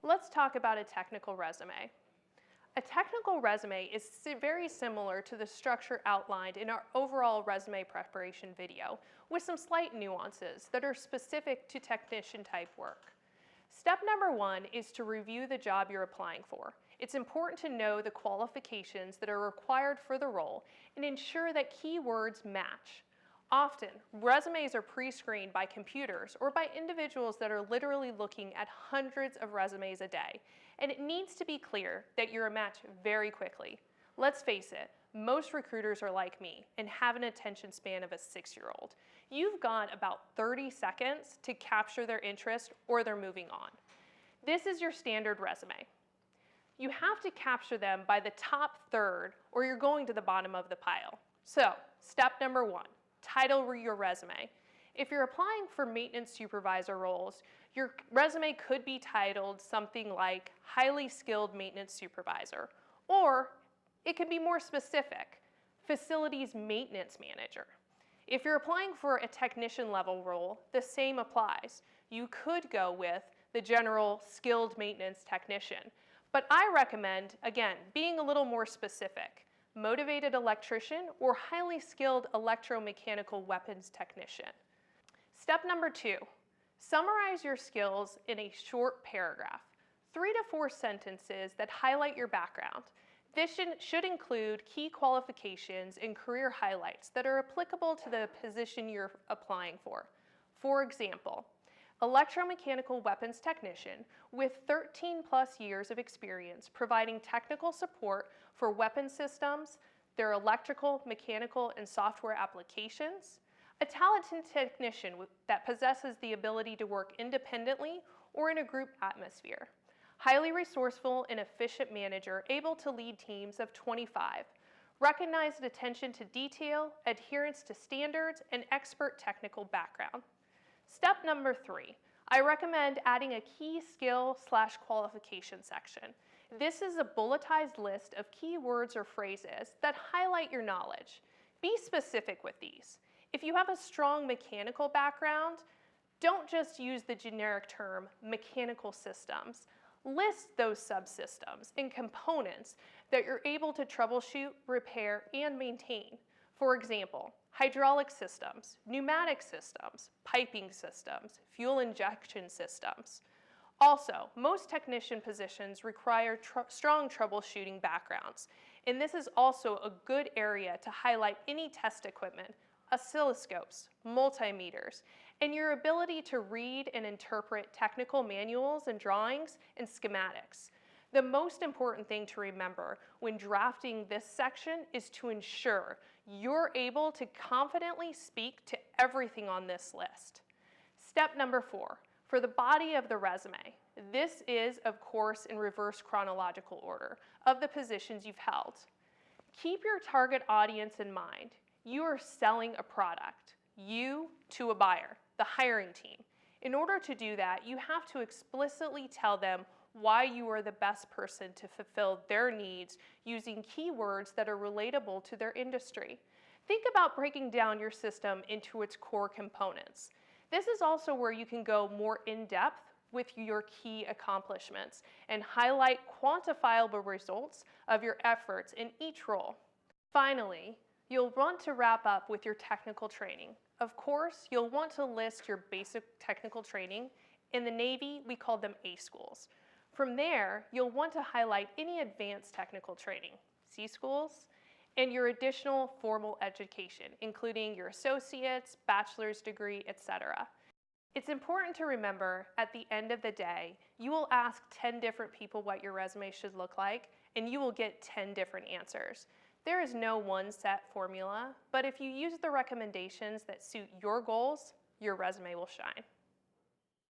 let's talk about a technical resume. A technical resume is very similar to the structure outlined in our overall resume preparation video, with some slight nuances that are specific to technician type work. Step number 1 is to review the job you're applying for. It's important to know the qualifications that are required for the role and ensure that keywords match. Often, resumes are pre-screened by computers or by individuals that are literally looking at hundreds of resumes a day, and it needs to be clear that you're a match very quickly. Let's face it, most recruiters are like me and have an attention span of a 6-year-old. You've got about 30 seconds to capture their interest or they're moving on. This is your standard resume. You have to capture them by the top third or you're going to the bottom of the pile. So, step number 1. Title your resume. If you're applying for maintenance supervisor roles, your resume could be titled something like Highly Skilled Maintenance Supervisor, or it could be more specific, Facilities Maintenance Manager. If you're applying for a technician level role, the same applies. You could go with the general Skilled Maintenance Technician, but I recommend, again, being a little more specific. Motivated electrician or highly skilled electromechanical weapons technician. Step number 2, summarize your skills in a short paragraph, 3 to 4 sentences that highlight your background. This should include key qualifications and career highlights that are applicable to the position you're applying for. For example, electromechanical weapons technician with 13 plus years of experience providing technical support for weapon systems, their electrical, mechanical, and software applications. A talented technician that possesses the ability to work independently or in a group atmosphere. Highly resourceful and efficient manager able to lead teams of 25. Recognized attention to detail, adherence to standards, and expert technical background. Step number 3, I recommend adding a key skill/qualification section. This is a bulletized list of keywords or phrases that highlight your knowledge. Be specific with these. If you have a strong mechanical background, don't just use the generic term mechanical systems. List those subsystems and components that you're able to troubleshoot, repair, and maintain. For example, hydraulic systems, pneumatic systems, piping systems, fuel injection systems. Also, most technician positions require strong troubleshooting backgrounds, and this is also a good area to highlight any test equipment, oscilloscopes, multimeters, and your ability to read and interpret technical manuals and drawings and schematics. The most important thing to remember when drafting this section is to ensure you're able to confidently speak to everything on this list. Step number 4, for the body of the resume. This is, of course, in reverse chronological order of the positions you've held. Keep your target audience in mind. You are selling a product, you to a buyer, the hiring team. In order to do that, you have to explicitly tell them why you are the best person to fulfill their needs using keywords that are relatable to their industry. Think about breaking down your system into its core components. This is also where you can go more in-depth with your key accomplishments and highlight quantifiable results of your efforts in each role. Finally, you'll want to wrap up with your technical training. Of course, you'll want to list your basic technical training. In the Navy, we call them A schools. From there, you'll want to highlight any advanced technical training, C schools, and your additional formal education, including your associate's, bachelor's degree, etc. It's important to remember, at the end of the day, you will ask 10 different people what your resume should look like, and you will get 10 different answers. There is no one set formula, but if you use the recommendations that suit your goals, your resume will shine.